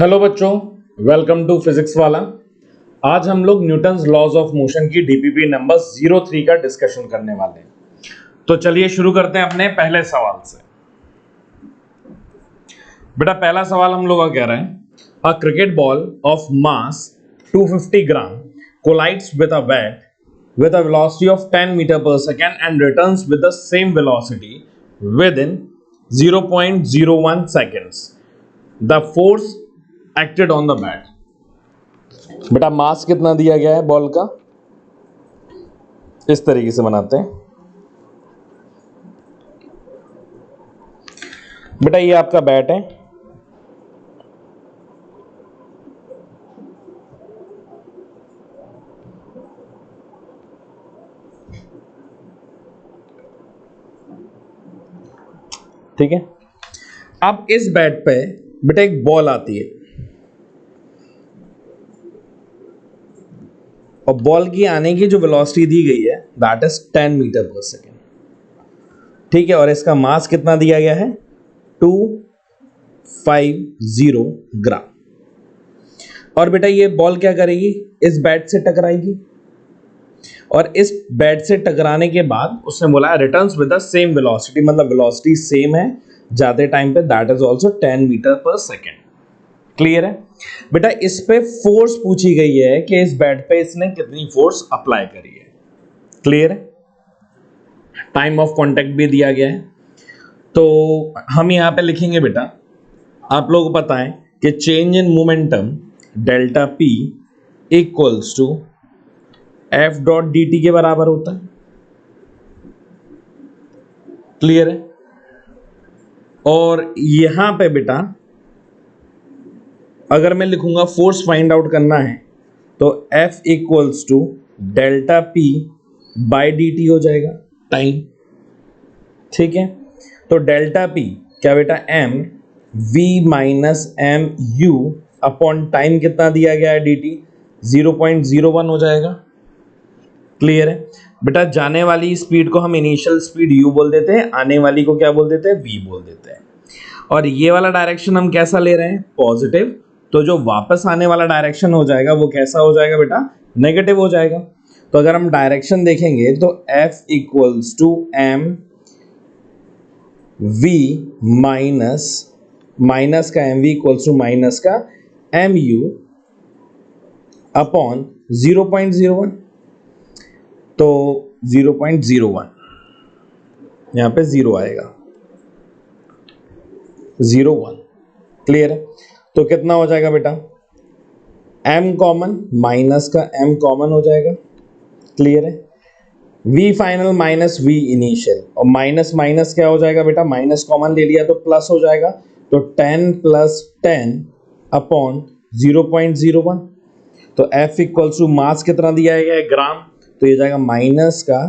Hello बच्चों, welcome to physics वाला। आज हम लोग न्यूटन्स लॉज ऑफ मोशन की डीपीपी नंबर 03 का डिस्कशन करने वाले हैं। तो चलिए शुरू करते हैं अपने पहले सवाल से। बेटा पहला सवाल हम लोग का कह रहे हैं, a cricket ball of mass 250 gram collides with a bat with a velocity of 10 meter per second and returns with the same velocity within 0.01 seconds. The force acted on the bat. बेटा मास कितना दिया गया है ball का, इस तरीके से बनाते हैं। बेटा ये आपका बैट है, ठीक है। अब इस बैट पे बेटा एक बॉल आती है और बॉल की आने की जो वेलोसिटी दी गई है that is 10 metre per second, ठीक है। और इसका मास कितना दिया गया है 250 ग्राम। और बेटा ये बॉल क्या करेगी, इस बैट से टकराएगी और इस बैट से टकराने के बाद उसने बोला returns with the same velocity, मतलब वेलोसिटी सेम है जाते टाइम पे, that is also 10 metre per second. Clear है बेटा। इस पे फोर्स पूछी गई है कि इस बैट पे इसने कितनी फोर्स अप्लाई करी है। क्लियर है। टाइम ऑफ कांटेक्ट भी दिया गया है, तो हम यहां पे लिखेंगे बेटा, आप लोग बताएं कि change in momentum delta p equals to F dot d t के बराबर होता है। क्लियर है। और यहां पे बेटा अगर मैं लिखूंगा फोर्स फाइंड आउट करना है तो F equals to delta p by d t हो जाएगा, टाइम। ठीक है। तो डेल्टा पी क्या बेटा m v minus m you upon time कितना दिया गया है डी टी 0.01 हो जाएगा। क्लियर है बेटा। जाने वाली स्पीड को हम इनिशियल स्पीड u बोल देते हैं, आने वाली को क्या बोल देते हैं v बोल देते हैं। और ये वाला डायरेक्शन हम कैसा ले रहे हैं, पॉजिटिव। तो जो वापस आने वाला डायरेक्शन हो जाएगा वो कैसा हो जाएगा बेटा, नेगेटिव हो जाएगा। तो अगर हम डायरेक्शन देखेंगे तो F equals to M V minus का M V equals to minus का एम यू अपॉन 0.01। तो 0.01 यहां पे जीरो आएगा, 0.1। क्लियर है। तो कितना हो जाएगा बेटा, m कॉमन माइनस का m कॉमन हो जाएगा। क्लियर है। v final minus v initial, और माइनस माइनस क्या हो जाएगा बेटा, माइनस कॉमन ले लिया तो प्लस हो जाएगा। तो 10 प्लस 10 अपॉन 0.01। तो f इक्वल्स टू मास कितना दिया गया है, ग्राम। तो ये जाएगा माइनस का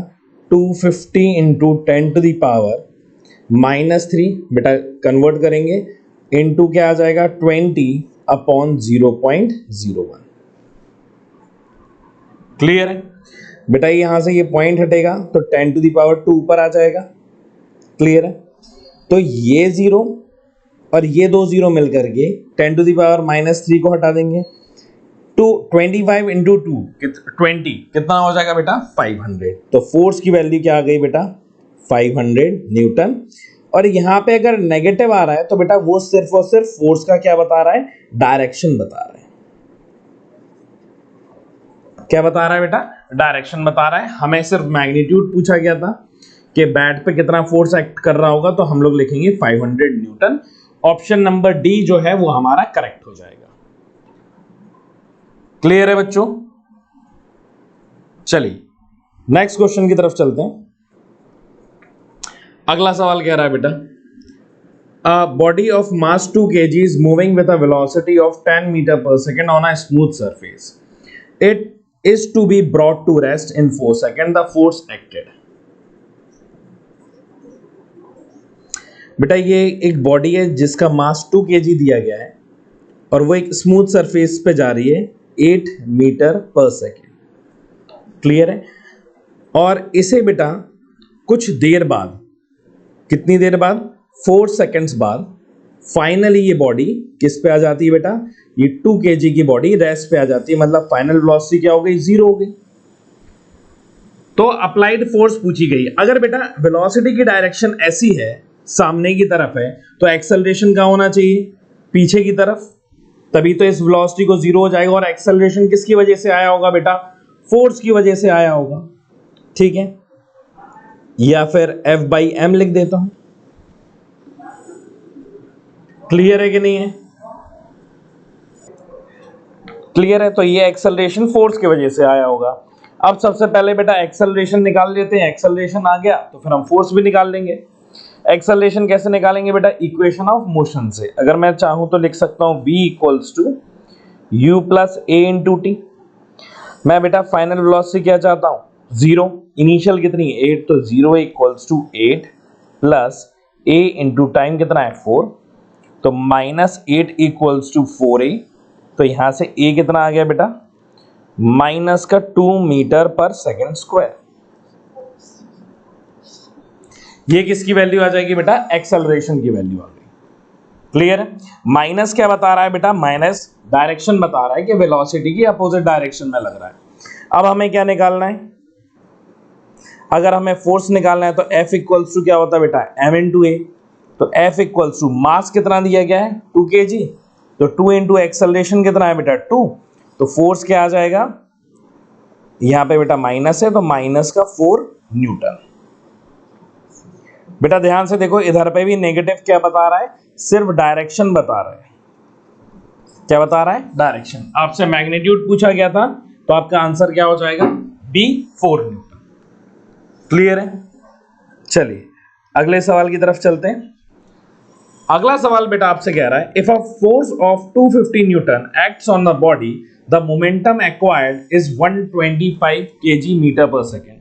250 इंटू 10 टू द पावर -3, बेटा कन्वर्ट करेंगे इनटू क्या आ जाएगा 20 अपॉन 0.01। क्लियर है बेटा। यहां से ये पॉइंट हटेगा तो 10 टू द पावर 2 ऊपर आ जाएगा। क्लियर है। तो ये जीरो और ये दो जीरो मिलकर के 10 टू द पावर -3 को हटा देंगे। 25 इंटू 20 कितना हो जाएगा बेटा, 500। तो फोर्स की वैल्यू क्या आ गई बेटा, 500 न्यूटन। और यहां पे अगर नेगेटिव आ रहा है तो बेटा वो सिर्फ और सिर्फ फोर्स का क्या बता रहा है, डायरेक्शन बता रहा है। क्या बता रहा है बेटा, डायरेक्शन बता रहा है। हमें सिर्फ मैग्नीट्यूड पूछा गया था कि बैट पे कितना फोर्स एक्ट कर रहा होगा, तो हम लोग लिखेंगे 500 न्यूटन। ऑप्शन नंबर डी जो है वो हमारा करेक्ट हो जाएगा। क्लियर है बच्चों। चलिए नेक्स्ट क्वेश्चन की तरफ चलते हैं। अगला सवाल कह रहा है बेटा, a body of mass 2 kg is moving with a velocity of 10 meter per second on a smooth surface. It is to be brought to rest in 4 seconds. The force acted. बेटा ये एक बॉडी है जिसका मास 2 kg दिया गया है और वो एक स्मूथ सरफेस पे जा रही है 8 मीटर पर सेकेंड। क्लियर है। और इसे बेटा कुछ देर बाद, कितनी देर बाद, 4 सेकेंड्स बाद फाइनली ये बॉडी किस पे आ जाती है बेटा, ये 2 kg की बॉडी रेस्ट पे आ जाती है, मतलब फाइनल वेलोसिटी क्या हो गई, 0 हो गई। तो अप्लाइड फोर्स पूछी गई। अगर बेटा वेलोसिटी की डायरेक्शन ऐसी है, सामने की तरफ है, तो एक्सेलरेशन क्या होना चाहिए, पीछे की तरफ, तभी तो इस वेलोसिटी को 0 हो जाएगा। और एक्सेलरेशन किसकी वजह से आया होगा बेटा, फोर्स की वजह से आया होगा, ठीक है। या फिर F/m लिख देता हूं। क्लियर है कि नहीं है, क्लियर है। तो ये एक्सेलरेशन फोर्स की वजह से आया होगा। अब सबसे पहले बेटा एक्सेलरेशन निकाल लेते हैं। एक्सेलरेशन आ गया तो फिर हम फोर्स भी निकाल लेंगे। एक्सेलरेशन कैसे निकालेंगे बेटा, इक्वेशन ऑफ मोशन से। अगर मैं चाहूं तो लिख सकता हूं v equals to u plus a into t. मैं बेटा फाइनल वेलोसिटी क्या चाहता हूं, 0। इनिशियल कितनी है, 8, तो 0 equals to 8 plus a into time कितना है, 4, तो -8 इक्वल्स टू 4a। तो यहां से a कितना आ गया बेटा, माइनस का 2 मीटर पर सेकेंड स्क्वायर। ये किसकी वैल्यू आ जाएगी बेटा, एक्सेलरेशन की वैल्यू आ गई। क्लियर है। माइनस क्या बता रहा है बेटा, माइनस डायरेक्शन बता रहा है कि वेलोसिटी की अपोजिट डायरेक्शन में लग रहा है। अब हमें क्या निकालना है, अगर हमें फोर्स निकालना है तो F इक्वल्स टू क्या होता है बेटा, m इंटू ए। तो F इक्वल्स टू मास कितना दिया गया है, 2 kg, तो 2 इंटू एक्सेलरेशन कितना है बेटा, 2। तो फोर्स क्या आ जाएगा, यहां पे बेटा माइनस है तो माइनस का 4 न्यूटन। बेटा ध्यान से देखो, इधर पे भी नेगेटिव क्या बता रहा है, सिर्फ डायरेक्शन बता रहा है। क्या बता रहा है, डायरेक्शन। आपसे मैग्नीट्यूड पूछा गया था तो आपका आंसर क्या हो जाएगा, B 4 न्यूटन। क्लियर है। चलिए अगले सवाल की तरफ चलते हैं। अगला सवाल बेटा आपसे कह रहा है, if a force of 250 newton acts on the body, the momentum acquired is 125 kg metre per second,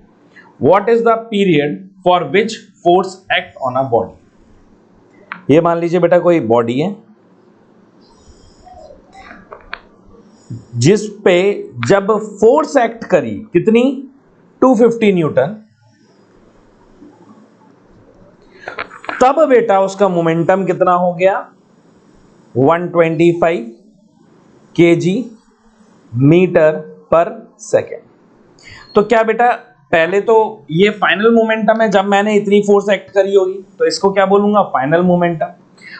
what is the period for which force act on a body. ये मान लीजिए बेटा कोई बॉडी है जिस पे जब फोर्स एक्ट करी कितनी, 250 न्यूटन, तब बेटा उसका मोमेंटम कितना हो गया, 125 kg मीटर पर सेकेंड। तो क्या बेटा, पहले तो ये फाइनल मोमेंटम है, जब मैंने इतनी फोर्स एक्ट करी होगी तो इसको क्या बोलूंगा, फाइनल मोमेंटम।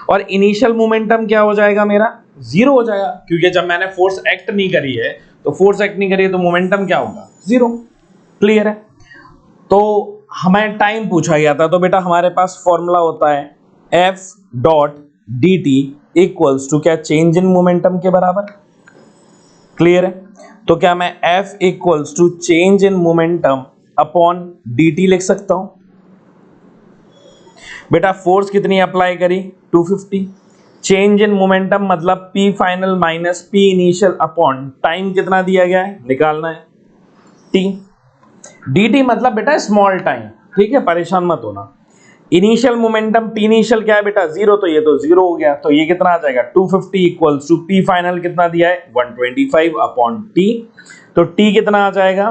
और इनिशियल मोमेंटम क्या हो जाएगा मेरा, 0 हो जाएगा, क्योंकि जब मैंने फोर्स एक्ट नहीं करी है तो फोर्स एक्ट नहीं करी है तो मोमेंटम क्या होगा, 0। क्लियर है। तो हमें टाइम पूछा गया था, तो बेटा हमारे पास फॉर्मूला होता है F dot d t equals to क्या, चेंज इन मोमेंटम के बराबर। क्लियर है। तो क्या मैं F equals to change in momentum upon d t लिख सकता हूं। बेटा फोर्स कितनी अप्लाई करी, 250, चेंज इन मोमेंटम मतलब P final minus P initial upon time कितना दिया गया है, निकालना है T। dt मतलब बेटा स्मॉल टाइम, ठीक है, परेशान मत होना। इनिशियल मोमेंटम P इनिशियल क्या है बेटा, 0, तो ये तो 0 हो गया, तो ये कितना आ जाएगा, 250 इक्वल्स टू P फाइनल कितना दिया है, 125 अपॉन T। तो T कितना आ जाएगा,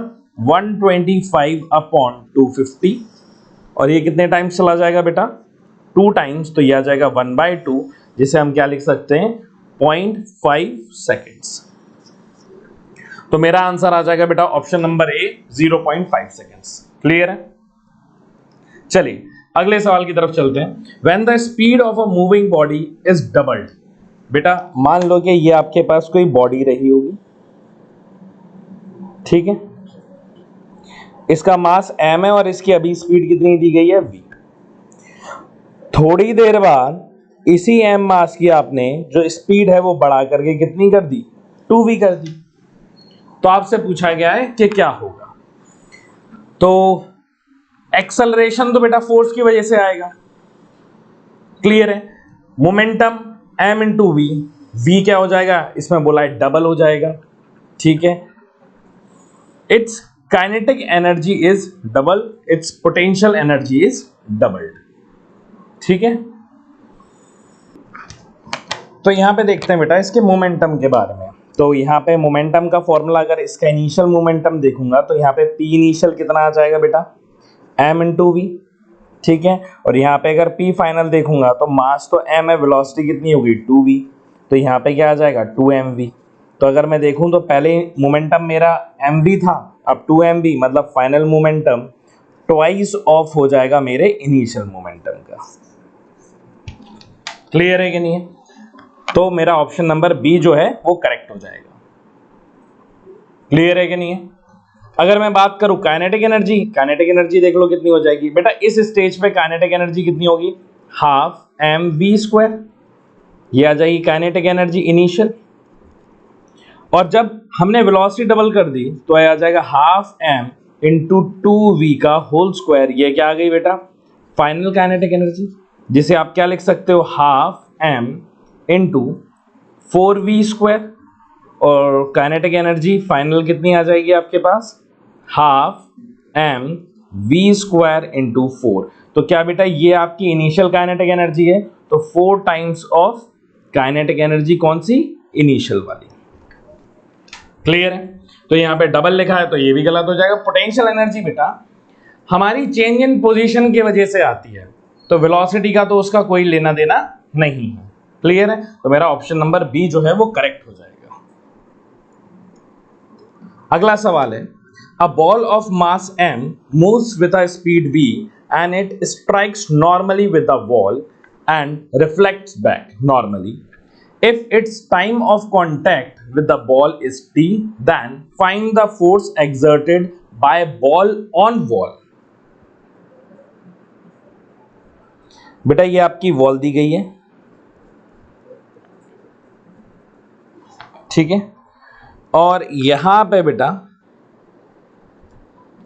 125 अपॉन 250, और ये कितने टाइम्स चला जाएगा बेटा, 2 टाइम्स, तो ये आ जाएगा 1/2, जिसे हम क्या लिख सकते हैं, 0.5 सेकेंड्स। तो मेरा आंसर आ जाएगा बेटा option number A, 0.5 seconds. Clear है। चलिए अगले सवाल की तरफ चलते हैं। When the speed of a moving body is doubled, बेटा मान लो कि ये आपके पास कोई बॉडी रही होगी, ठीक है, इसका मास m है और इसकी अभी स्पीड कितनी दी गई है, v। थोड़ी देर बाद इसी m मास की आपने जो स्पीड है वो बढ़ा करके कितनी कर दी, 2v कर दी। तो आपसे पूछा गया है कि क्या होगा। तो एक्सेलरेशन तो बेटा फोर्स की वजह से आएगा, क्लियर है। Momentum m into v, v क्या हो जाएगा, इसमें बोला है डबल हो जाएगा, ठीक है। It's kinetic energy is double, it's potential energy is doubled, ठीक है। तो यहां पे देखते हैं बेटा इसके मोमेंटम के बारे में। तो यहाँ पे मोमेंटम का फॉर्मूला, अगर इसका इनिशियल मोमेंटम देखूंगा तो यहाँ पे P इनिशियल कितना आ जाएगा बेटा, m इंटू वी, ठीक है। और यहाँ पे अगर p फाइनल देखूंगा तो मास तो m है, वेलोसिटी कितनी होगी 2v, तो यहाँ पे क्या आ जाएगा 2mv। तो अगर मैं देखूं तो पहले मोमेंटम मेरा mv था, अब 2mv मतलब फाइनल मोमेंटम ट्वाइस ऑफ हो जाएगा मेरे इनिशियल मोमेंटम का। क्लियर है कि नहीं है? तो मेरा ऑप्शन नंबर बी जो है वो करेक्ट हो जाएगा। क्लियर है कि नहीं है? अगर मैं बात करूं काइनेटिक एनर्जी, काइनेटिक एनर्जी देख लो कितनी हो जाएगी बेटा, इस स्टेज पे काइनेटिक एनर्जी कितनी होगी, हाफ एम वी स्क्वायर, ये आ जाएगी काइनेटिक एनर्जी इनिशियल। और जब हमने वेलोसिटी डबल कर दी तो आ जाएगा हाफ एम इंटू 2v का होल स्क्वायर, ये क्या आ गई बेटा फाइनल काइनेटिक एनर्जी, जिसे आप क्या लिख सकते हो half M into 4v square. और काइनेटिक एनर्जी फाइनल कितनी आ जाएगी आपके पास, half M V square into 4। तो क्या बेटा ये आपकी इनिशियल काइनेटिक एनर्जी है, तो 4 टाइम्स ऑफ काइनेटिक एनर्जी कौन सी, इनिशियल वाली। क्लियर है? तो यहां पे डबल लिखा है तो ये भी गलत हो जाएगा। पोटेंशियल एनर्जी बेटा हमारी चेंज इन पोजीशन की वजह से आती है, तो वेलोसिटी का तो उसका कोई लेना देना नहीं है। क्लियर है? तो मेरा ऑप्शन नंबर बी जो है वो करेक्ट हो जाएगा। अगला सवाल है, a ball of mass m moves with a speed v and it strikes normally with the wall and reflects back normally. If its time of contact with the ball is t, then find the force exerted by ball on wall. बेटा ये आपकी wall दी गई है, ठीक है, और यहां पे बेटा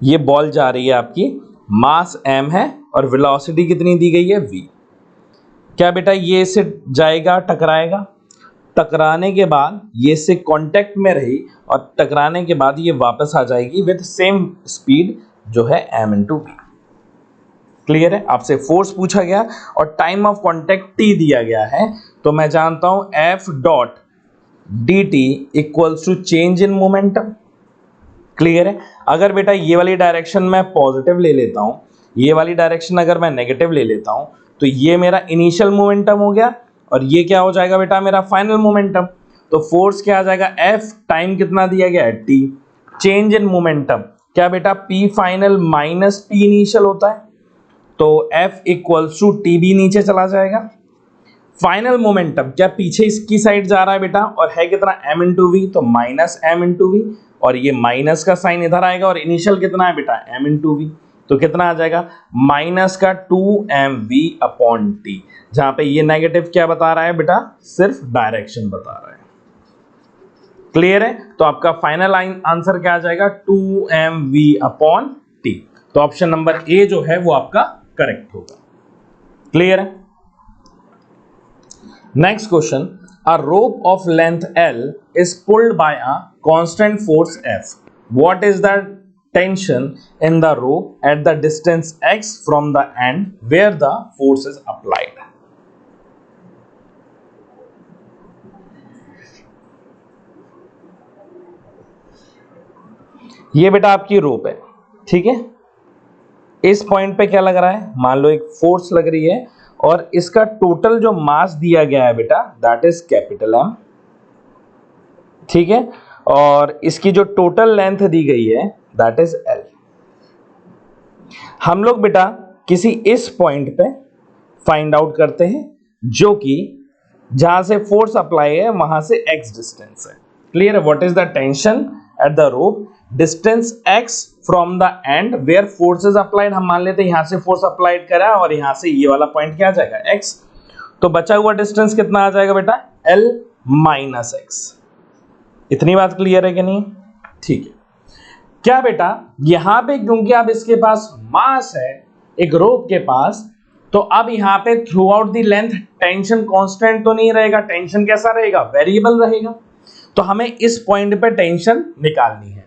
ये बॉल जा रही है आपकी, मास m है और वेलोसिटी कितनी दी गई है v। क्या बेटा ये इससे जाएगा, टकराएगा, टकराने के बाद ये इससे कांटेक्ट में रही और टकराने के बाद ये वापस आ जाएगी विद सेम स्पीड जो है m इंटू वी। क्लियर है? आपसे फोर्स पूछा गया और टाइम ऑफ कांटेक्ट t दिया गया है, तो मैं जानता हूं f dot d t equals to change in momentum. Clear है? अगर बेटा ये वाली डायरेक्शन मैं पॉजिटिव ले लेता हूं, ये वाली डायरेक्शन अगर मैं नेगेटिव ले लेता हूं, तो ये मेरा इनिशियल मोमेंटम हो गया और ये क्या हो जाएगा बेटा मेरा फाइनल मोमेंटम। तो फोर्स क्या आ जाएगा, F टाइम कितना दिया गया है t, चेंज इन मोमेंटम क्या बेटा P final minus P initial होता है, तो F equals to t b नीचे चला जाएगा। फाइनल मोमेंटम क्या पीछे इसकी साइड जा रहा है बेटा और है कितना m इंटू वी, तो माइनस m इंटू वी, और ये माइनस का साइन इधर आएगा और इनिशियल कितना है बेटा m इंटू वी, तो कितना आ जाएगा माइनस का 2mv अपॉन टी, जहां पे ये नेगेटिव क्या बता रहा है बेटा, सिर्फ डायरेक्शन बता रहा है। क्लियर है? तो आपका फाइनल आंसर क्या आ जाएगा 2mv अपॉन टी। तो ऑप्शन नंबर ए जो है वो आपका करेक्ट होगा। क्लियर है? Next question, a rope of length L is pulled by a constant force F. What is the tension in the rope at the distance x from the end where the force is applied? ये बेटा आपकी रोप है, ठीक है, इस point पे क्या लग रहा है, मान लो एक फोर्स लग रही है और इसका टोटल जो मास दिया गया है बेटा दैट इज कैपिटल M, ठीक है, और इसकी जो टोटल लेंथ दी गई है दैट इज L। हम लोग बेटा किसी इस पॉइंट पे फाइंड आउट करते हैं जो कि जहां से फोर्स अप्लाई है वहां से x डिस्टेंस है। क्लियर है? What is the tension at the rope distance x from the end where force is applied. हम मान लेते हैं यहां से फोर्स अप्लाइड करा और यहां से ये वाला पॉइंट क्या आ जाएगा x, तो बचा हुआ डिस्टेंस कितना आ जाएगा बेटा L माइनस x। इतनी बात क्लियर है कि नहीं? ठीक है। क्या बेटा यहां पे क्योंकि अब इसके पास मास है एक रोप के पास, तो अब यहां पे through out the length tension constant तो नहीं रहेगा, टेंशन कैसा रहेगा, वेरिएबल रहेगा। तो हमें इस पॉइंट पे टेंशन निकालनी है।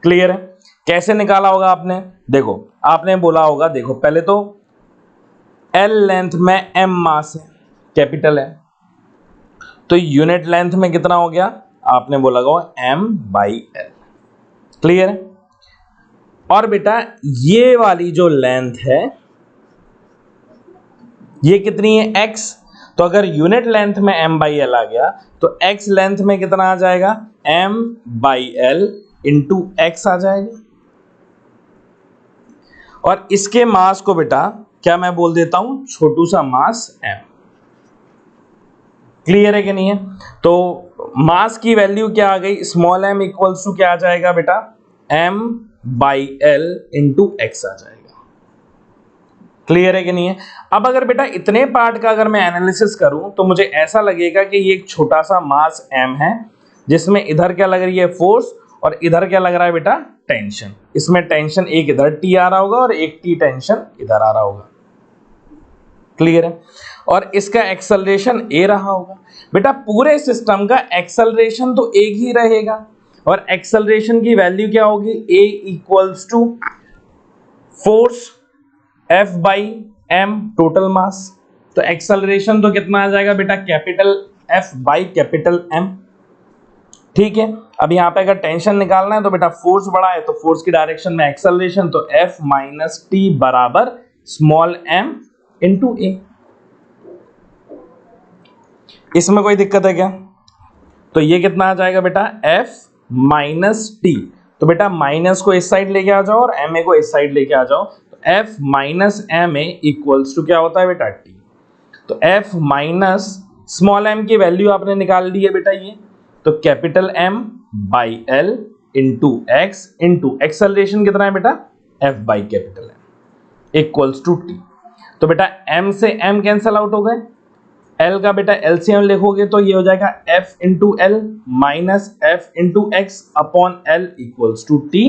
क्लियर है? कैसे निकाला होगा आपने, देखो आपने बोला होगा, देखो पहले तो L लेंथ में M मास है कैपिटल है, तो यूनिट लेंथ में कितना हो गया, आपने बोला होगा M बाई L। क्लियर है? और बेटा ये वाली जो लेंथ है ये कितनी है x, तो अगर यूनिट लेंथ में m बाई एल आ गया तो x लेंथ में कितना आ जाएगा, m by L into X आ जाएगा। और इसके मास को बेटा क्या मैं बोल देता हूं, छोटू सा मास m। क्लियर है कि नहीं है? तो मास की वैल्यू क्या आ गई, स्मॉल m इक्वल्स टू क्या आ जाएगा बेटा, m by L into X आ जाएगा। क्लियर है कि नहीं है? अब अगर बेटा इतने पार्ट का अगर मैं एनालिसिस करूं तो मुझे ऐसा लगेगा कि ये एक छोटा सा मास m है, जिसमें इधर क्या लग रही है, फोर्स, और इधर क्या लग रहा है बेटा, टेंशन। इसमें टेंशन एक इधर T आ रहा होगा और एक T टेंशन इधर आ रहा होगा। क्लियर है? और इसका एक्सेलरेशन a रहा होगा। बेटा पूरे सिस्टम का एक्सेलरेशन तो एक ही रहेगा, और एक्सेलरेशन की वैल्यू क्या होगी, a equals to force F by m total mass. तो एक्सेलरेशन तो कितना आ जाएगा बेटा, capital F by capital M। ठीक है, अब यहां पे अगर टेंशन निकालना है तो बेटा फोर्स बड़ा है तो फोर्स की डायरेक्शन में एक्सेलरेशन, तो F माइनस टी बराबर स्मॉल m इंटू ए। इसमें कोई दिक्कत है क्या? तो ये कितना आ जाएगा बेटा, F माइनस टी। तो बेटा माइनस को इस साइड लेके आ जाओ और ma को इस साइड लेके आ जाओ, तो F minus ma equals to क्या होता है बेटा, t। तो F माइनस स्मॉल m की वैल्यू आपने निकाल ली है बेटा ये, तो capital M by L into x into acceleration कितना है बेटा, F by capital M equals to t। तो बेटा m से m कैंसल आउट हो गए, L का बेटा LCM लिखोगे तो ये हो जाएगा F into l minus f into x upon L equals to T।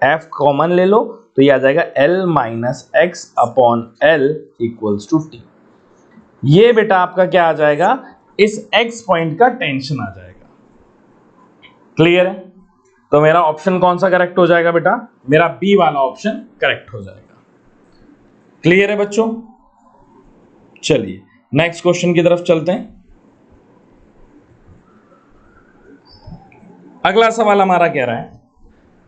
F common ले लो तो ये आ जाएगा L minus x upon L equals to T। ये बेटा आपका क्या आ जाएगा, इस X पॉइंट का टेंशन आ जाएगा। क्लियर है? तो मेरा ऑप्शन कौन सा करेक्ट हो जाएगा बेटा, मेरा बी वाला ऑप्शन करेक्ट हो जाएगा। क्लियर है बच्चों? चलिए नेक्स्ट क्वेश्चन की तरफ चलते हैं। अगला सवाल हमारा कह रहा है,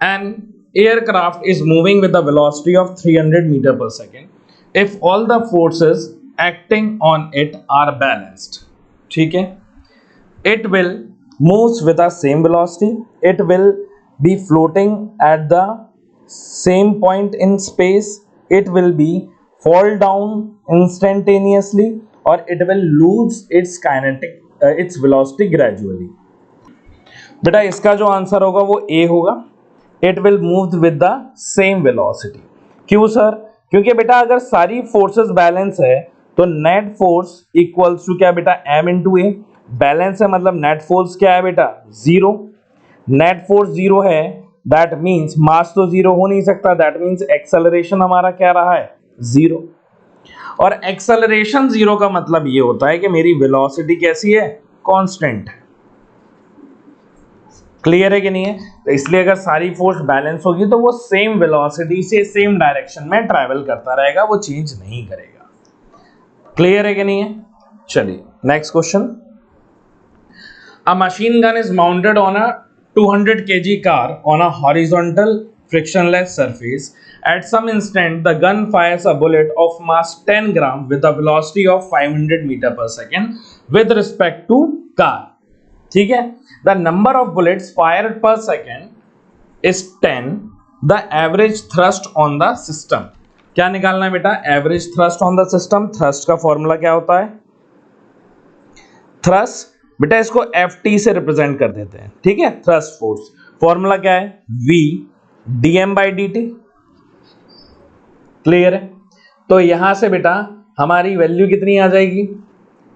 an aircraft is moving with the velocity of 300 metre per second if all the forces acting on it are balanced. ठीक है, it will moves with the same velocity, it will be floating at the same point in space, it will be fall down instantaneously, or it will lose its velocity gradually। बेटा इसका जो answer होगा वो ए होगा, it will move with the same velocity. क्यों sir? क्योंकि बेटा अगर सारी फोर्सेस बैलेंस है तो नेट फोर्स इक्वल्स टू क्या बेटा, m इंटू ए। बैलेंस है मतलब नेट फोर्स क्या है बेटा, जीरो। नेट फोर्स जीरो है, दैट मीन्स मास तो जीरो हो नहीं सकता, दैट मीन्स एक्सेलरेशन हमारा क्या रहा है, जीरो। और एक्सेलरेशन जीरो का मतलब ये होता है कि मेरी वेलोसिटी कैसी है, कांस्टेंट है। क्लियर है कि नहीं है? तो इसलिए अगर सारी फोर्स बैलेंस होगी तो वो सेम वेलोसिटी से सेम डायरेक्शन में ट्रैवल करता रहेगा, वो चेंज नहीं करेगा। क्लियर है कि नहीं है? चलिए next question. A machine gun is mounted on a 200 kg car on a horizontal frictionless surface. At some instant, the gun fires a bullet of mass 10 gram with a velocity of 500 meter per second with respect to car. ठीक है? The number of bullets fired per second is 10. The average thrust on the system. क्या निकालना है बेटा? Average thrust on the system. Thrust का formula क्या होता है? Thrust बेटा इसको Ft से रिप्रेजेंट कर देते हैं। ठीक है? Thrust force फॉर्मूला क्या है? V dm by d T. Clear है? तो यहां से बेटा हमारी वैल्यू कितनी आ जाएगी,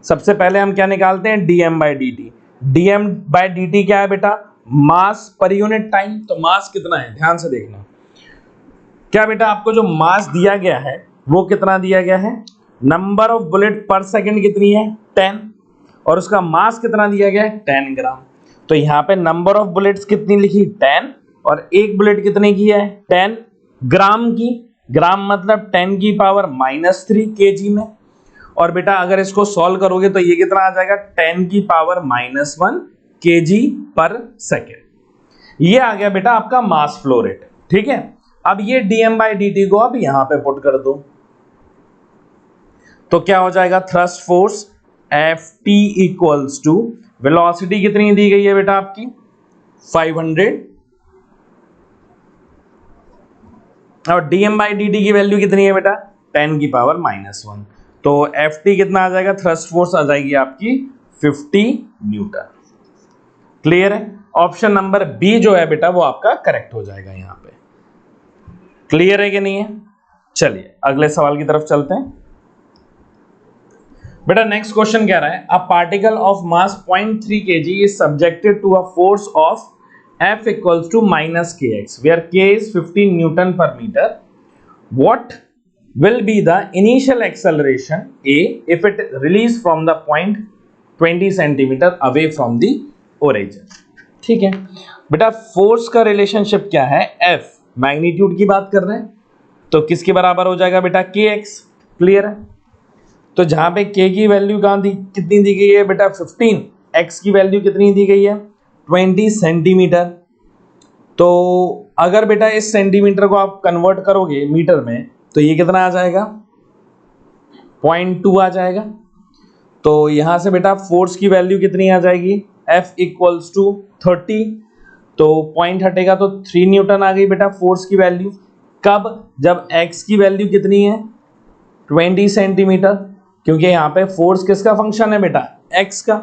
सबसे पहले हम क्या निकालते हैं, dm by d T. dm by d T क्या है बेटा, मास पर यूनिट टाइम। तो मास कितना है, ध्यान से देखना। क्या बेटा आपको जो मास दिया गया है वो कितना दिया गया है, नंबर ऑफ बुलेट पर सेकेंड कितनी है, 10, और उसका मास कितना दिया गया है, 10 ग्राम। तो यहाँ पे नंबर ऑफ बुलेट्स कितनी लिखी, 10, और एक बुलेट कितने की है, 10 ग्राम की। ग्राम मतलब 10 की पावर -3 kg में। और बेटा अगर इसको सॉल्व करोगे तो ये कितना आ जाएगा, 10 की पावर -1 kg पर सेकेंड। ये आ गया बेटा आपका मास फ्लो रेट। ठीक है, अब ये dm बाई dt को आप यहां पे पुट कर दो। तो क्या हो जाएगा thrust force F T equals to velocity कितनी दी गई है बेटा आपकी 500 और dm बाई dt की वैल्यू कितनी है बेटा 10 की पावर -1। तो एफ टी कितना आ जाएगा थ्रस्ट फोर्स आ जाएगी आपकी 50 न्यूटन। क्लियर है। ऑप्शन नंबर बी जो है बेटा वो आपका करेक्ट हो जाएगा यहां पे। क्लियर है कि नहीं है। चलिए अगले सवाल की तरफ चलते हैं। बेटा नेक्स्ट क्वेश्चन कह रहा है a particle of mass 0.3 kg is subjected to a force of F equals to minus kx where k is 15 Newton per meter. What will be the initial acceleration A if it released from the point 20 centimeter away from the origin? ठीक है बेटा force का relationship क्या है F magnitude की बात कर रहे हैं तो किसके बराबर हो जाएगा बेटा kx। क्लियर है। तो जहां पे k की वैल्यू कहां दी कितनी दी गई है बेटा 15, x की वैल्यू कितनी दी गई है 20 सेंटीमीटर। तो अगर बेटा इस सेंटीमीटर को आप कन्वर्ट करोगे मीटर में तो ये कितना आ जाएगा 0.2 आ जाएगा। तो यहां से बेटा फोर्स की वैल्यू कितनी आ जाएगी F इक्वल्स टू 30। तो पॉइंट हटेगा तो 3 न्यूटन आ गई बेटा फोर्स की वैल्यू। कब जब x की वैल्यू कितनी है 20 सेंटीमीटर क्योंकि यहाँ पे फोर्स किसका फंक्शन है बेटा x का।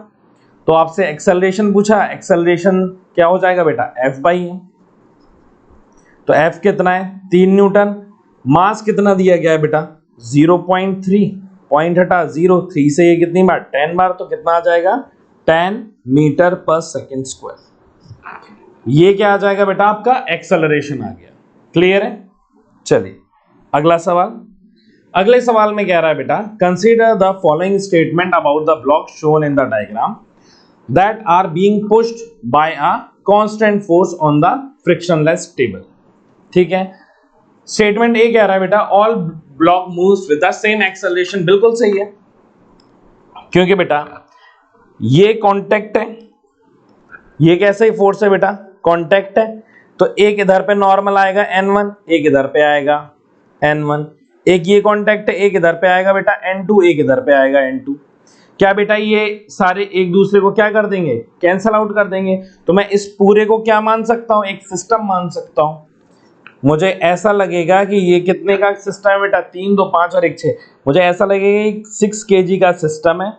तो आपसे एक्सेलरेशन पूछा एक्सेलरेशन क्या हो जाएगा बेटा F बाई है। तो F कितना है 3 न्यूटन। मास कितना दिया गया है बेटा 0.3 पॉइंट हटा 0 3 से ये कितनी बार 10 बार तो कितना आ जाएगा 10 मीटर पर सेकेंड स्क्वायर। ये क्या आ जाएगा बेटा आपका एक्सेलरेशन आ गया। क्लियर है। चलिए अगला सवाल। अगले सवाल में कह रहा है बेटा consider the following statement about the block shown in the diagram that are being pushed by a constant force on the frictionless table. ठीक है। स्टेटमेंट ए कह रहा है बेटा all block moves with the same acceleration. बिल्कुल सही है क्योंकि बेटा ये कांटेक्ट है ये कैसे ही फोर्स है बेटा कांटेक्ट है। तो एक इधर पे नॉर्मल आएगा n1 एक इधर पे आएगा n1 एक ये कांटेक्ट है एक इधर पे आएगा बेटा n2 एक इधर पे आएगा n2। क्या बेटा ये सारे एक दूसरे को क्या कर देंगे कैंसल आउट कर देंगे। तो मैं इस पूरे को क्या मान सकता हूं एक सिस्टम मान सकता हूं। मुझे ऐसा लगेगा कि ये कितने का सिस्टम है बेटा 3 2 5 और 1 6। मुझे ऐसा लगेगा कि 6 kg का सिस्टम है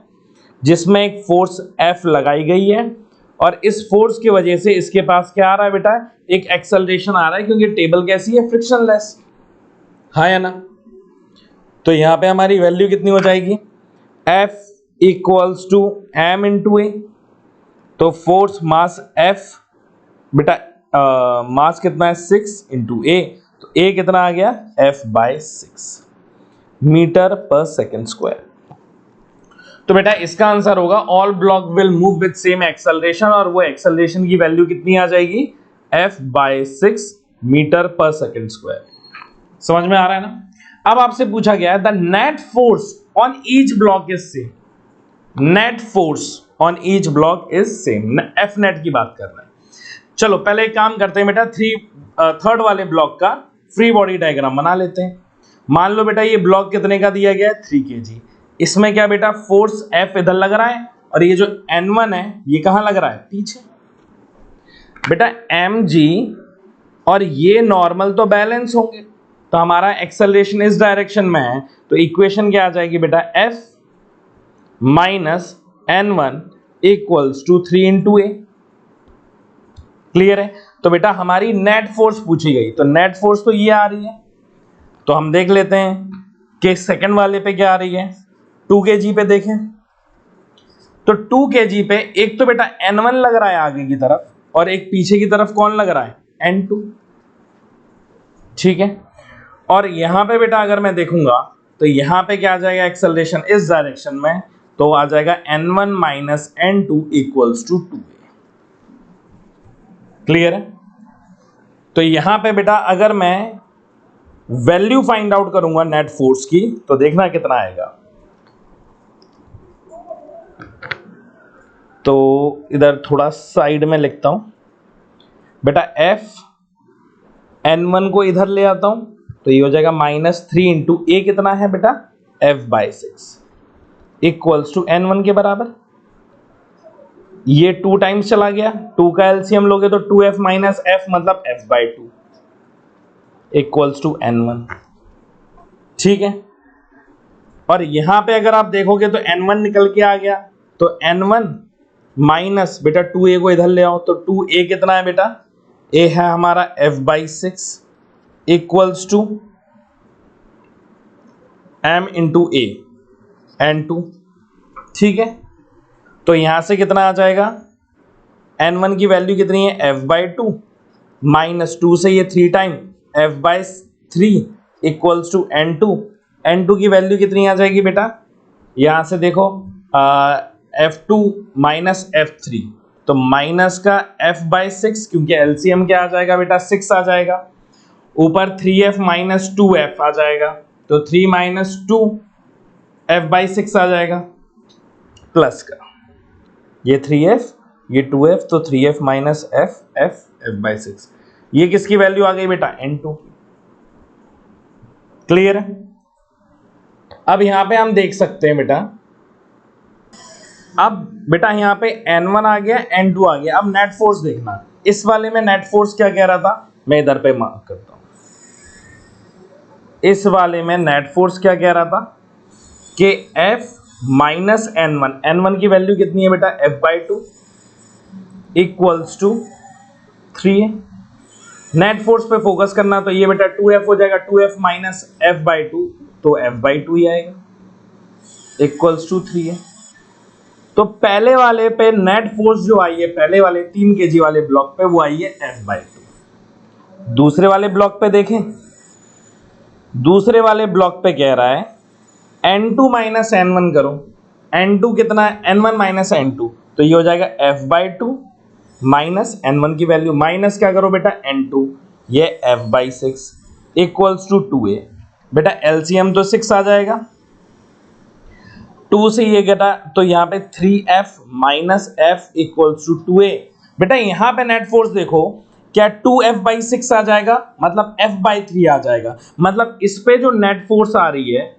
जिसमें एक फोर्स F लगाई गई है और इस फोर्स की वजह से इसके पास क्या आ रहा है बेटा एक एक्सेलरेशन आ रहा है क्योंकि टेबल कैसी है फ्रिक्शनलेस। हाँ या ना। तो यहां पे हमारी वैल्यू कितनी हो जाएगी F equals to m into A. तो फोर्स मास F बेटा मास कितना है 6 इंटू ए। तो ए कितना आ गया F bye 6 metre per second square. तो बेटा इसका आंसर होगा all block will move with same acceleration और वो एक्सेलरेशन की वैल्यू कितनी आ जाएगी F bye 6 metre per second square. समझ में आ रहा है ना। अब आपसे पूछा गया है the net force on each block is same. Net force on each block is same F net की बात कर रहे हैं। चलो पहले एक काम करते हैं बेटा थर्ड वाले ब्लॉक का फ्री बॉडी डायग्राम बना लेते हैं। मान लो बेटा ये ब्लॉक कितने का दिया गया है 3 kg। इसमें क्या बेटा फोर्स F इधर लग रहा है और ये जो N1 है ये कहां लग रहा है पीछे। बेटा mg और ये नॉर्मल तो बैलेंस होंगे तो हमारा एक्सेलरेशन इस डायरेक्शन में है। तो इक्वेशन क्या आ जाएगी बेटा F minus N1 equals to 3 into a. Clear है। तो बेटा हमारी नेट फोर्स पूछी गई तो नेट फोर्स तो ये आ रही है। तो हम देख लेते हैं कि सेकंड वाले पे क्या आ रही है 2 kg पे देखें। तो 2 kg पे एक तो बेटा N1 लग रहा है आगे की तरफ और एक पीछे की तरफ कौन लग रहा है N2। ठीक है। और यहां पे बेटा अगर मैं देखूंगा तो यहां पे क्या आ जाएगा एक्सेलरेशन इस डायरेक्शन में तो आ जाएगा N1 minus N2 equals to 2। Clear है। तो यहां पे बेटा अगर मैं वैल्यू फाइंड आउट करूंगा नेट फोर्स की तो देखना कितना आएगा। तो इधर थोड़ा साइड में लिखता हूं बेटा F N1 को इधर ले आता हूं तो ये हो जाएगा -3 इंटू ए कितना है बेटा F/6 इक्वल्स टू N1 के बराबर। ये 2 टाइम्स चला गया, 2 का एलसीएम लोगे तो 2F माइनस F मतलब F/2 इक्वल्स टू N1। ठीक है, और यहां पे अगर आप देखोगे तो N1 निकल के आ गया, तो N1 माइनस बेटा 2A को इधर ले आओ, तो 2A कितना है बेटा, A है हमारा F/6 equals to M into A N2। ठीक है, तो यहां से कितना आ जाएगा, N1 की वैल्यू कितनी है F/2 माइनस 2 से ये 3 time F/3 equals to N2। N2 की वैल्यू कितनी आ जाएगी बेटा, यहां से देखो F2 माइनस F3, तो माइनस का F/6 क्योंकि एलसीएम क्या आ जाएगा बेटा 6 आ जाएगा, ऊपर 3F माइनस 2F आ जाएगा, तो 3 माइनस 2 F/6 आ जाएगा, प्लस का ये 3F ये 2F, तो 3F माइनस F F/6, ये किसकी वैल्यू आ गई बेटा N2 की। क्लियर है। अब यहां पे हम देख सकते हैं बेटा, अब बेटा यहां पे N1 आ गया N2 आ गया, अब नेट फोर्स देखना, इस वाले में नेट फोर्स क्या कह रहा था, मैं इधर पे मार्क करता हूं, इस वाले में नेट फोर्स क्या कह रहा था कि F माइनस N1, N1 की वैल्यू कितनी है बेटा F/2 इक्वल्स टू 3 है। नेट फोर्स पे फोकस करना, तो ये बेटा 2F हो जाएगा, 2F माइनस F/2 तो F/2 ही आएगा इक्वल्स टू 3 है। तो पहले वाले पे नेट फोर्स जो आई है, पहले वाले 3 kg वाले ब्लॉक पे वो आई है F/2। दूसरे वाले ब्लॉक पे देखें, दूसरे वाले ब्लॉक पे कह रहा है N2 माइनस N1 करो, N2 कितना है N1 माइनस N2, तो ये हो जाएगा F/2 माइनस N1 की वैल्यू, माइनस क्या करो बेटा N2, ये F/6 इक्वल्स टू 2A। बेटा एलसीएम तो 6 आ जाएगा, 2 से ये घटा, तो यहाँ पे 3F minus F equals to 2A। बेटा यहाँ पे नेट फोर्स देखो, क्या 2F/6 आ जाएगा, मतलब F/3 आ जाएगा, मतलब इस पे जो नेट फोर्स आ रही है,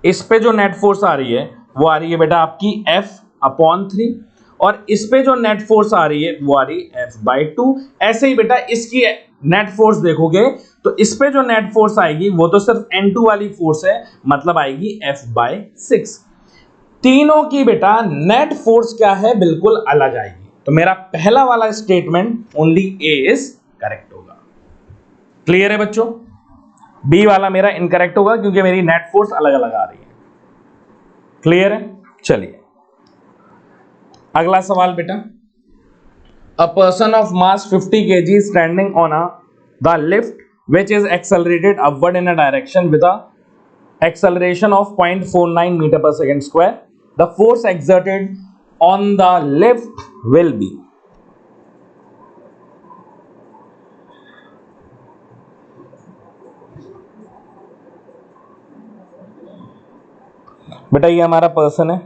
इस पे जो नेट फोर्स आ रही है वो आ रही है बेटा आपकी F/3, और इस पे जो नेट फोर्स आ रही है वो आ रही है F/2। ऐसे ही बेटा इसकी नेट फोर्स देखोगे तो इस पे जो नेट फोर्स आएगी वो तो सिर्फ N2 वाली फोर्स है, मतलब आएगी F/6। तीनों की बेटा नेट फोर्स क्या है, बिल्कुल अलग आएगी। तो मेरा पहला वाला statement only A is correct होगा। क्लियर है बच्चों, बी वाला मेरा इनकरेक्ट होगा क्योंकि मेरी नेट फोर्स अलग अलग आ रही है। क्लियर है, चलिए अगला सवाल बेटा, a person of mass 50 kg standing on the lift which is accelerated upward in a direction with a acceleration of 0.49 meter per second square. The force exerted on the lift will be. बेटा ये हमारा person है,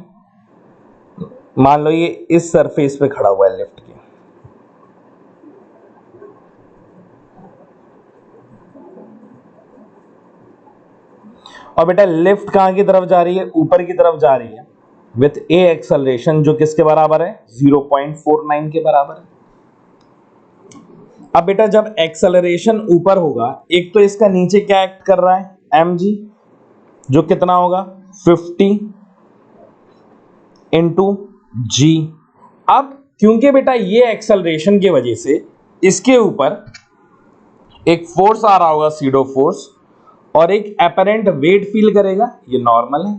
मान लो ये इस surface पे खड़ा हुआ है लिफ्ट के, और बेटा लिफ्ट कहां की तरफ जा रही है, ऊपर की तरफ जा रही है, विथ ए एक्सेलरेशन जो किसके बराबर है 0.49 के बराबर है। अब बेटा जब एक्सेलरेशन ऊपर होगा, एक तो इसका नीचे क्या एक्ट कर रहा है mg, जो कितना होगा 50 इंटू जी। अब क्योंकि बेटा ये एक्सेलरेशन की वजह से इसके ऊपर एक फोर्स आ रहा होगा सीडो फोर्स, और एक एपरेंट वेट फील करेगा, ये नॉर्मल है,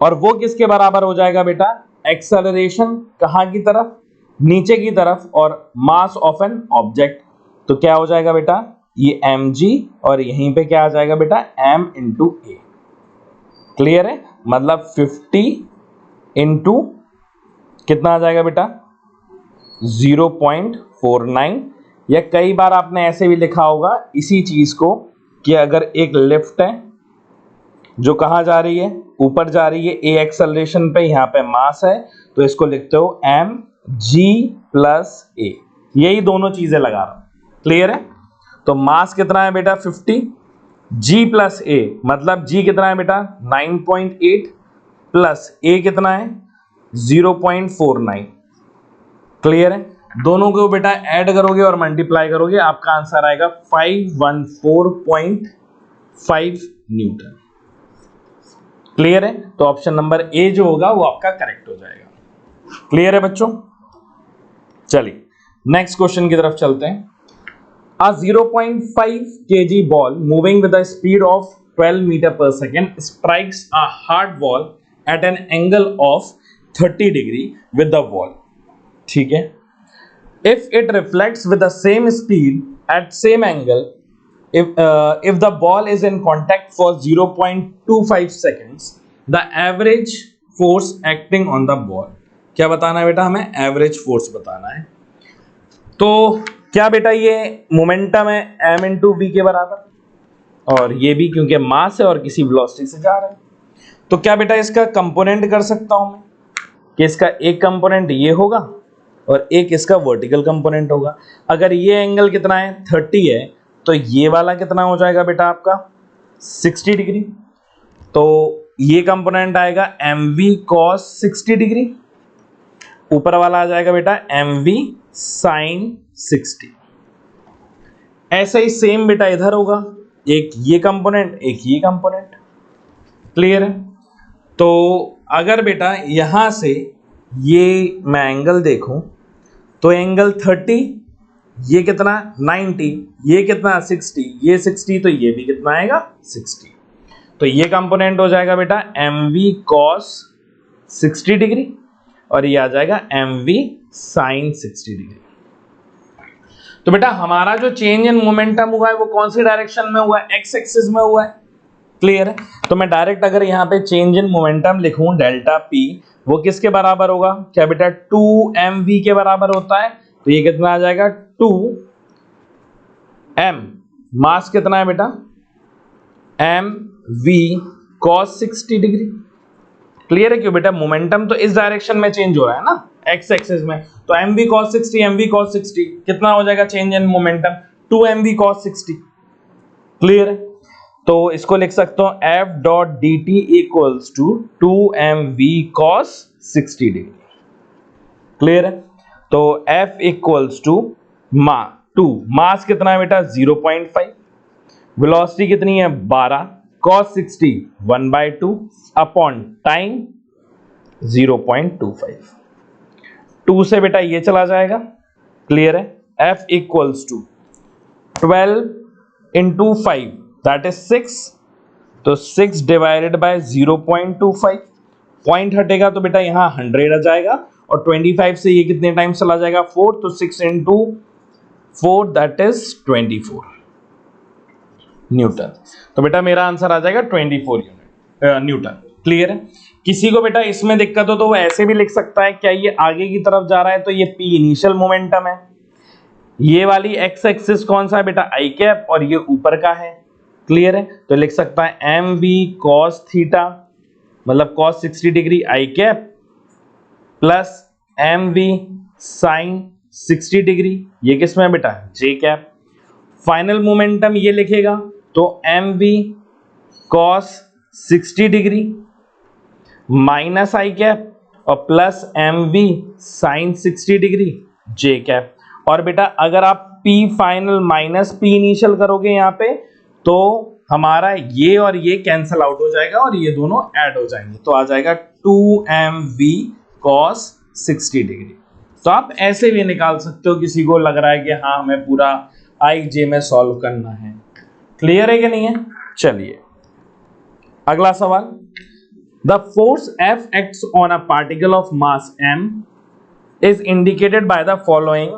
और वो किसके बराबर हो जाएगा बेटा, एक्सेलरेशन कहां की तरफ, नीचे की तरफ, और मास ऑफ एन ऑब्जेक्ट, तो क्या हो जाएगा बेटा ये mg, और यहीं पे क्या आ जाएगा बेटा m इंटू ए। क्लियर है, मतलब 50 इंटू कितना आ जाएगा बेटा 0.49, या कई बार आपने ऐसे भी लिखा होगा इसी चीज को कि अगर एक लिफ्ट है जो कहां जा रही है, ऊपर जा रही है ए एक्सेलरेशन पे, यहां पे मास है, तो इसको लिखते हो mg प्लस ए, यही दोनों चीजें लगा रहा हूं। क्लियर है, तो मास कितना है बेटा 50, g प्लस ए, मतलब g कितना है बेटा 9.8 प्लस a कितना है 0.49। क्लियर है? दोनों को बेटा ऐड करोगे और मल्टीप्लाई करोगे, आपका आंसर आएगा 514.5 न्यूटन। क्लियर है? तो ऑप्शन नंबर ए जो होगा वो आपका करेक्ट हो जाएगा। क्लियर है बच्चों? चलिए नेक्स्ट क्वेश्चन की तरफ चलते हैं। A 0.5 kg ball moving with a speed of 12 meter per second strikes a hard wall at an angle of 30 degree with the wall. ठीक है? If it reflects with the same speed at same angle, if the ball is in contact for 0.25 seconds, the average force acting on the ball. क्या बताना है बेटा? हमें average force बताना है। तो क्या बेटा ये मोमेंटम है m इंटू वी के बराबर, और ये भी क्योंकि मास है और किसी वेलोसिटी से जा रहा है, तो क्या बेटा इसका कंपोनेंट कर सकता हूं मैं कि इसका एक कंपोनेंट ये होगा और एक इसका वर्टिकल कंपोनेंट होगा। अगर ये एंगल कितना है 30 है, तो ये वाला कितना हो जाएगा बेटा आपका 60 डिग्री। तो ये कंपोनेंट आएगा mv cos 60 डिग्री, ऊपर वाला आ जाएगा बेटा mv sin 60। ऐसा ही सेम बेटा इधर होगा, एक ये कंपोनेंट एक ये कंपोनेंट। क्लियर है? तो अगर बेटा यहां से ये मैं एंगल देखूं तो एंगल 30, ये कितना 90, ये कितना 60, ये 60, तो ये भी कितना आएगा 60। तो ये कंपोनेंट हो जाएगा बेटा mv cos 60 डिग्री और ये आ जाएगा mv sin 60 डिग्री। तो बेटा हमारा जो चेंज इन मोमेंटम हुआ है वो कौन सी डायरेक्शन में हुआ है? एक्स एक्सिस में हुआ है। क्लियर है? तो मैं डायरेक्ट अगर यहाँ पे चेंज इन मोमेंटम लिखूं डेल्टा पी, वो किसके बराबर होगा? क्या बेटा 2mv के बराबर होता है। तो ये कितना आ जाएगा 2m, मास कितना है बेटा mv cos 60 डिग्री। क्लियर है? क्यों बेटा मोमेंटम तो इस डायरेक्शन में चेंज हो रहा है ना, एक्स एक्सिस में, तो mv cos 60 mv cos 60 कितना हो जाएगा change in momentum 2mv cos 60। Clear है? तो इसको लिख सकता हूं f dot dt equals to 2mv cos 60 degree. Clear है? तो f इक्वल्स टू 2, मास कितना है बेटा 0.5, वेलोसिटी कितनी है 12, cos 60 1/2 अपॉन टाइम 0.25। 2 से बेटा ये चला जाएगा। क्लियर है? f equals to 12 into 5 that is 6, तो 6 डिवाइडेड बाय 0.25, पॉइंट हटेगा तो बेटा यहां 100 आ जाएगा, और 25 से ये कितने टाइम चला जाएगा 4, तो 6 इंटू 4 दैट इज 24 न्यूटन। तो बेटा मेरा आंसर आ जाएगा 24 न्यूटन। क्लियर है? किसी को बेटा इसमें दिक्कत हो तो वो ऐसे भी लिख सकता है, क्या ये आगे की तरफ जा रहा है तो ये p इनिशियल मोमेंटम है, ये वाली x एक्सिस कौन सा है बेटा i कैप, और ये ऊपर का है। क्लियर है? तो लिख सकता है mv cos थीटा मतलब cos 60 degree i cap plus mv sin 60 degree, ये किसमें है बेटा j कैप। फाइनल मोमेंटम ये लिखेगा तो mv cos 60 डिग्री माइनस आई कैप और plus mv sin 60 degree j cap. और बेटा अगर आप p final minus p initial करोगे यहाँ पे तो हमारा ये और ये कैंसल आउट हो जाएगा और ये दोनों ऐड हो जाएंगे, तो आ जाएगा 2mv cos 60 डिग्री। तो आप ऐसे भी निकाल सकते हो, किसी को लग रहा है कि हाँ हमें पूरा आई जे में सॉल्व करना है। क्लियर है कि नहीं है? चलिए अगला सवाल। The force F acts on a particle of mass m is indicated by the following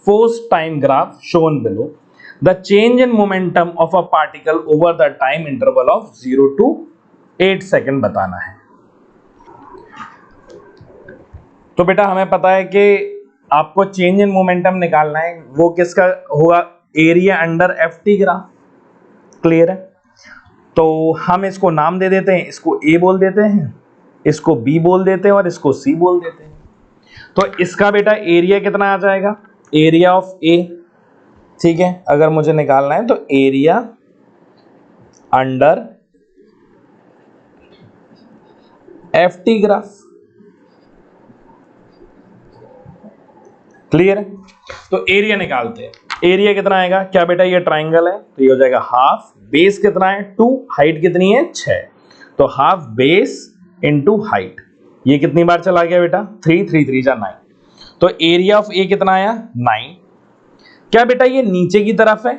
force time graph shown below. The change in momentum of a particle over the time interval of 0 to 8 second बताना है। तो बेटा हमें पता है कि आपको change in momentum निकालना है, वो किसका होगा area under F T graph. Clear है? तो हम इसको नाम दे देते हैं, इसको ए बोल देते हैं, इसको बी बोल देते हैं और इसको सी बोल देते हैं। तो इसका बेटा एरिया कितना आ जाएगा एरिया ऑफ ए। ठीक है? अगर मुझे निकालना है तो area under FT graph. Clear है? तो एरिया निकालते हैं। एरिया कितना आएगा? क्या बेटा ये ट्राइंगल है तो ये हो जाएगा हाफ, बेस कितना है 2, हाइट कितनी है 6, तो हाफ बेस इंटू हाइट। ये कितनी बार चला गया बेटा? 3 3 3 जा 9। तो एरिया ऑफ ए कितना आया? 9। क्या बेटा ये नीचे की तरफ है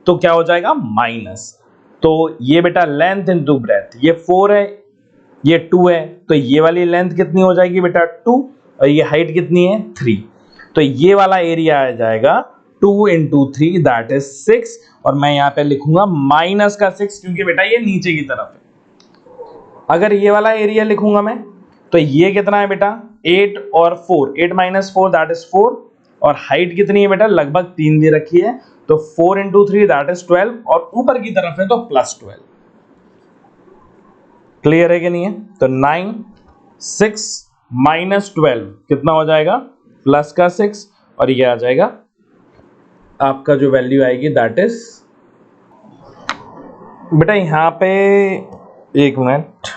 तो क्या हो जाएगा? माइनस। तो ये बेटा लेंथ इंटू ब्रेथ, ये 4 है ये 2 है, तो ये वाली लेंथ कितनी हो जाएगी बेटा? 2, और ये हाइट कितनी है? 3। तो ये वाला एरिया आ जाएगा 2 इंटू 3 दैट इज 6, और मैं यहां पे लिखूंगा माइनस का 6 क्योंकि बेटा ये नीचे की तरफ है। अगर ये वाला एरिया लिखूंगा मैं तो ये कितना है बेटा? 8 और 4, 8 माइनस 4 दैट इज 4, और हाइट कितनी है बेटा? लगभग 3 दे रखी है, तो 4 इंटू 3 दैट इज 12, और ऊपर की तरफ है तो प्लस 12। क्लियर है कि नहीं है? तो 9 6 माइनस 12 कितना हो जाएगा? प्लस का 6, और ये आ जाएगा आपका जो वैल्यू आएगी दैट इज बेटा यहां पे, एक मिनट,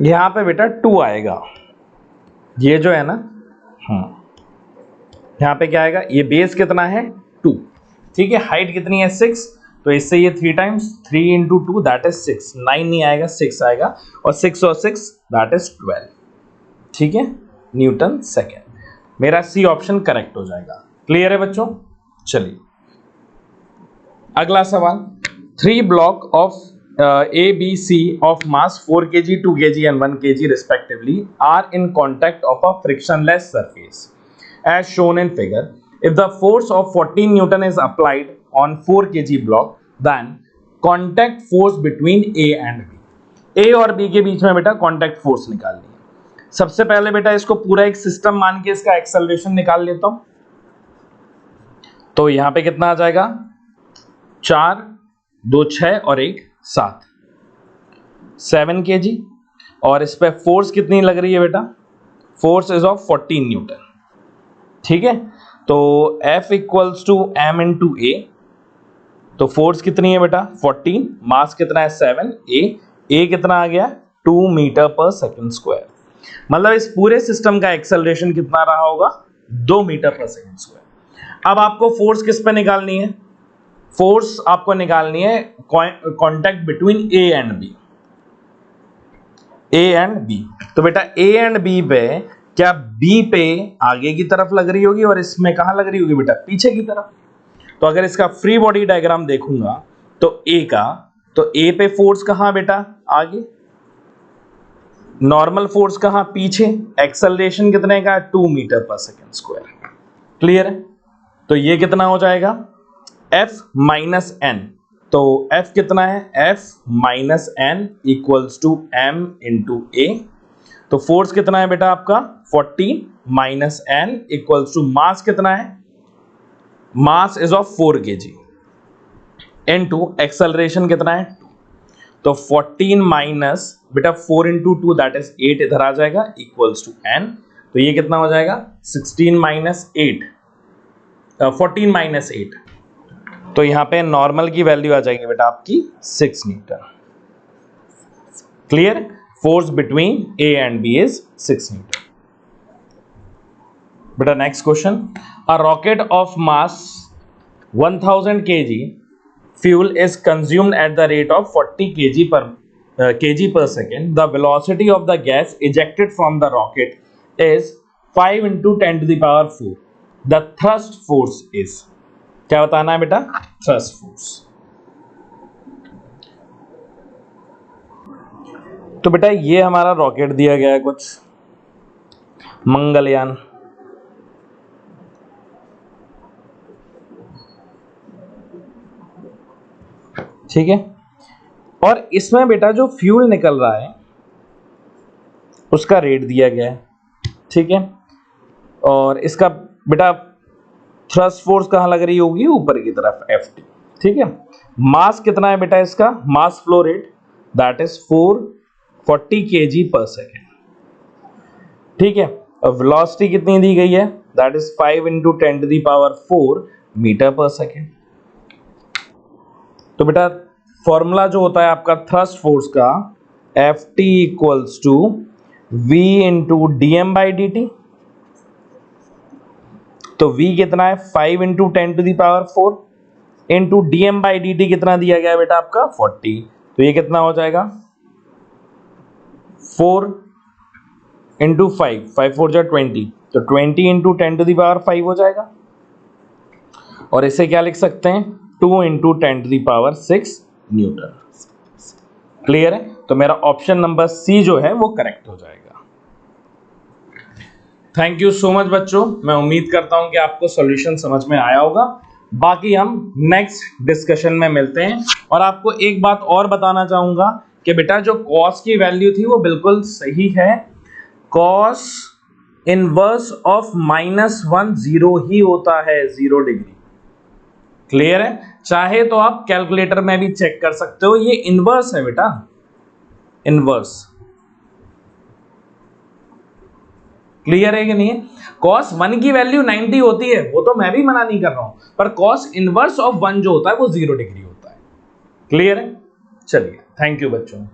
यहां पे बेटा 2 आएगा, ये जो है ना, यहां पे क्या आएगा? ये बेस कितना है? 2, ठीक है, हाइट कितनी है? 6, तो इससे ये 3 टाइम्स 3 इंटू 2 दैट इज 6, 9 नहीं आएगा 6 आएगा, और 6 और 6 दैट इज 12, ठीक है, न्यूटन सेकेंड। मेरा सी ऑप्शन करेक्ट हो जाएगा। क्लियर है बच्चों? चलिए अगला सवाल। 3 block of A, B, C of mass 4 kg, 2 kg and 1 kg respectively are in contact of a frictionless surface as shown in figure. If the force of 14 Newton is applied on 4 kg block, then contact force between A and B. A और B के बीच में बेटा contact force निकालनी है। सबसे पहले बेटा इसको पूरा एक सिस्टम मान के इसका एक्सेलरेशन निकाल लेता हूं। तो यहां पे कितना आ जाएगा? 4 2 6 और 1 7, 7 kg, और इस पे फोर्स कितनी लग रही है बेटा? फोर्स इज ऑफ 14 न्यूटन, ठीक है। तो F equals to M into A, तो फोर्स कितनी है बेटा? 14, मास कितना है? 7, ए कितना आ गया? 2 मीटर पर सेकेंड स्क्वायर। मतलब इस पूरे सिस्टम का एक्सेलरेशन कितना रहा होगा? 2 मीटर पर सेकेंड स्क्वायर। अब आपको फोर्स किस पे निकालनी है? फोर्स आपको निकालनी है contact between A and B, A and B. तो बेटा ए एंड बी पे, क्या बी पे आगे की तरफ लग रही होगी और इसमें कहां लग रही होगी बेटा? पीछे की तरफ। तो अगर इसका फ्री बॉडी डायग्राम देखूंगा तो ए का, तो ए पे फोर्स कहां बेटा? आगे। नॉर्मल फोर्स कहां? पीछे। एक्सेलरेशन कितने का? 2 metre per second square. Clear है? तो ये कितना हो जाएगा? F minus N. तो F कितना है? F minus N equals to M into A. तो फोर्स कितना है बेटा आपका? 14 minus N equals to mass कितना है? Mass is of 4 kg into acceleration कितना है? 2। तो 14 माइनस बेटा 4 इंटू 2 दैट इज 8 इधर आ जाएगा इक्वल्स टू n। तो ये कितना हो जाएगा? 16 माइनस 8, 14 माइनस 8। तो यहां पे नॉर्मल की वैल्यू आ जाएगी बेटा आपकी 6 newton. Clear? Force between A and B is 6 newton. बेटा next question. A rocket of mass 1000 kg fuel is consumed at the rate of 40 kg per second. The velocity of the gas ejected from the rocket is 5 into 10 to the power 4. The thrust force is, क्या बताना है बेटा? Thrust force. तो बेटा ये हमारा rocket दिया गया है कुछ, मंगलयान। ठीक है, और इसमें बेटा जो फ्यूल निकल रहा है उसका रेट दिया गया है, ठीक है, और इसका बेटा थ्रस्ट फोर्स कहां लग रही होगी? ऊपर की तरफ, Ft, ठीक है। मास कितना है बेटा इसका? Mass flow rate that is 440 kg per second, ठीक है। और वेलोसिटी कितनी दी गई है? That is 5 into 10 to the power 4 metre per second. तो बेटा फॉर्मूला जो होता है आपका थ्रस्ट फोर्स का, Ft equals to V into d m by d t. तो V कितना है 5 into 10⁴ into d m by d t कितना दिया गया है बेटा आपका 40। तो ये कितना हो जाएगा 4 इंटू 5, 5 4 जा 20, तो 20 इंटू 10⁵ हो जाएगा। और इसे क्या लिख सकते हैं 2 इंटू 10⁶ न्यूटन। क्लियर है? तो मेरा ऑप्शन नंबर सी जो है वो करेक्ट हो जाएगा। थैंक यू सो मच बच्चों, मैं उम्मीद करता हूं कि आपको सॉल्यूशन समझ में आया होगा। बाकी हम नेक्स्ट डिस्कशन में मिलते हैं। और आपको एक बात और बताना चाहूंगा कि बेटा जो कॉस की वैल्यू थी वो बिल्कुल सही है। कॉस इनवर्स ऑफ -1 0 ही होता है, 0 डिग्री। क्लियर है? चाहे तो आप कैलकुलेटर में भी चेक कर सकते हो, ये इनवर्स है बेटा, इनवर्स। क्लियर है कि नहीं है? cos 1 की वैल्यू 90 होती है, वो तो मैं भी मना नहीं कर रहा हूं, पर cos इनवर्स ऑफ 1 जो होता है वो 0 डिग्री होता है। क्लियर है? चलिए, थैंक यू बच्चों।